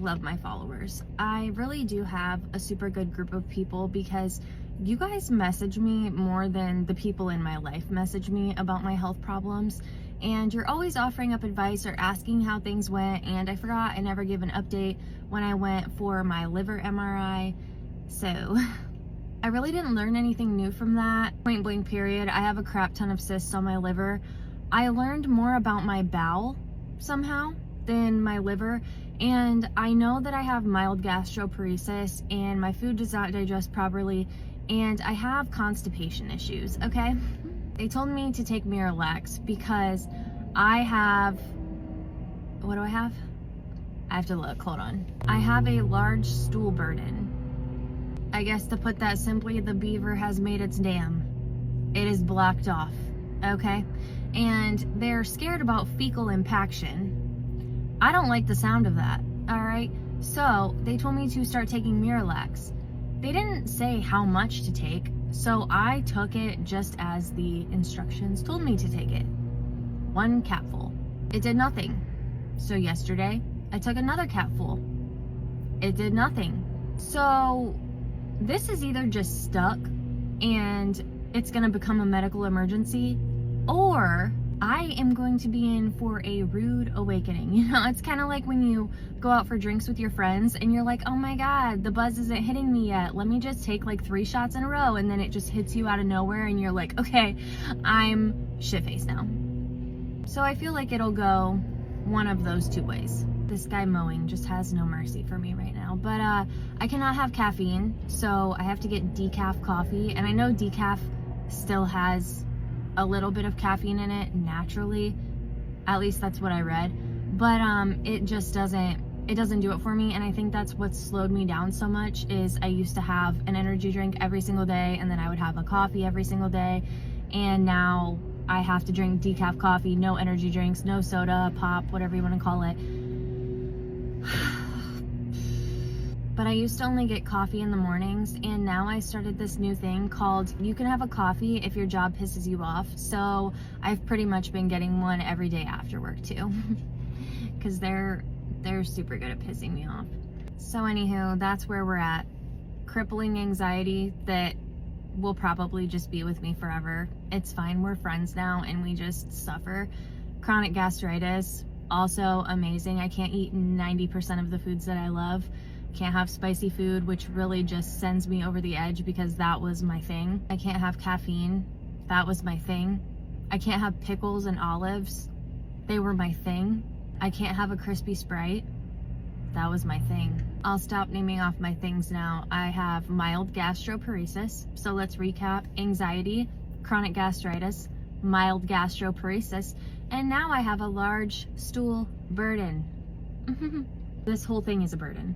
love my followers. I really do have a super good group of people because you guys message me more than the people in my life message me about my health problems. And you're always offering up advice or asking how things went. And I forgot I never gave an update when I went for my liver MRI. So I really didn't learn anything new from that. Point blank period. I have a crap ton of cysts on my liver. I learned more about my bowel somehow than my liver. And I know that I have mild gastroparesis and my food does not digest properly. And I have constipation issues, okay? They told me to take Miralax because I have, what do I have? I have to look, hold on. I have a large stool burden. I guess to put that simply, the beaver has made its dam. It is blocked off, okay? And they're scared about fecal impaction. I don't like the sound of that, all right? So they told me to start taking Miralax. They didn't say how much to take, so I took it just as the instructions told me to take it. 1 capful. It did nothing. So yesterday, I took another capful. It did nothing. So this is either just stuck and it's gonna become a medical emergency, or I am going to be in for a rude awakening. You know, it's kind of like when you go out for drinks with your friends and you're like, oh my God, the buzz isn't hitting me yet. Let me just take like 3 shots in a row. And then it just hits you out of nowhere and you're like, okay, I'm shit-faced now. So I feel like it'll go one of those 2 ways. This guy mowing just has no mercy for me right now. But I cannot have caffeine, so I have to get decaf coffee. And I know decaf still has a little bit of caffeine in it naturally, at least that's what I read, but it just doesn't do it for me. And I think that's what slowed me down so much. Is I used to have an energy drink every single day, and then I would have a coffee every single day, and now I have to drink decaf coffee, no energy drinks, no soda, pop, whatever you want to call it. But I used to only get coffee in the mornings, and now I started this new thing called you can have a coffee if your job pisses you off. So I've pretty much been getting one every day after work too, because they're super good at pissing me off. So anywho, that's where we're at. Crippling anxiety that will probably just be with me forever. It's fine, we're friends now and we just suffer. Chronic gastritis, also amazing. I can't eat 90% of the foods that I love. Can't have spicy food, which really just sends me over the edge because that was my thing. I can't have caffeine. That was my thing. I can't have pickles and olives. They were my thing. I can't have a crispy Sprite. That was my thing. I'll stop naming off my things now. I have mild gastroparesis. So let's recap. Anxiety, chronic gastritis, mild gastroparesis, and now I have a large stool burden. This whole thing is a burden.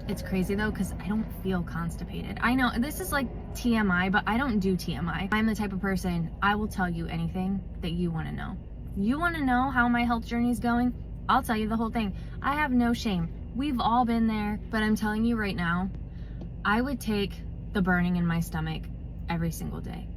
It's crazy though, because I don't feel constipated. I know this is like TMI, but I don't do TMI. I'm the type of person, I will tell you anything that you want to know. You want to know how my health journey is going? I'll tell you the whole thing. I have no shame. We've all been there, but I'm telling you right now, I would take the burning in my stomach every single day.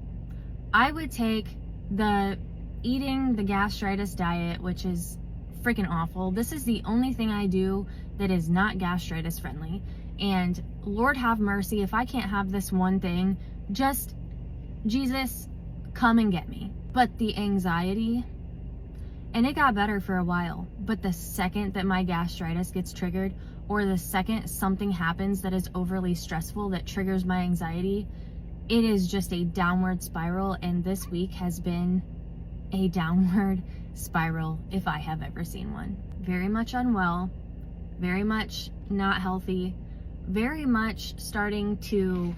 I would take the eating the gastritis diet, which is freaking awful. This is the only thing I do that is not gastritis friendly, and Lord have mercy if I can't have this one thing. Just Jesus, come and get me. But the anxiety, and it got better for a while, but the second that my gastritis gets triggered, or the second something happens that is overly stressful that triggers my anxiety, it is just a downward spiral. And this week has been a downward spiral if I have ever seen one. Very much unwell, very much not healthy, very much starting to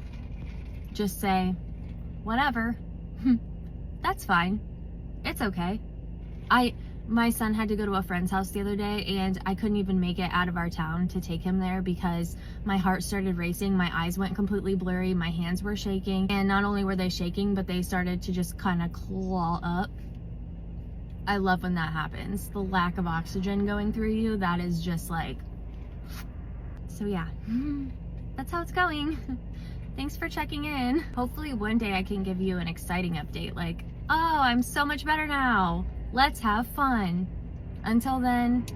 just say, whatever, that's fine, it's okay. My son had to go to a friend's house the other day, and I couldn't even make it out of our town to take him there because my heart started racing, my eyes went completely blurry, my hands were shaking, and not only were they shaking, but they started to just kind of claw up. I love when that happens. The lack of oxygen going through you, that is just like, so yeah, that's how it's going. Thanks for checking in. Hopefully one day I can give you an exciting update like, oh, I'm so much better now. Let's have fun. Until then,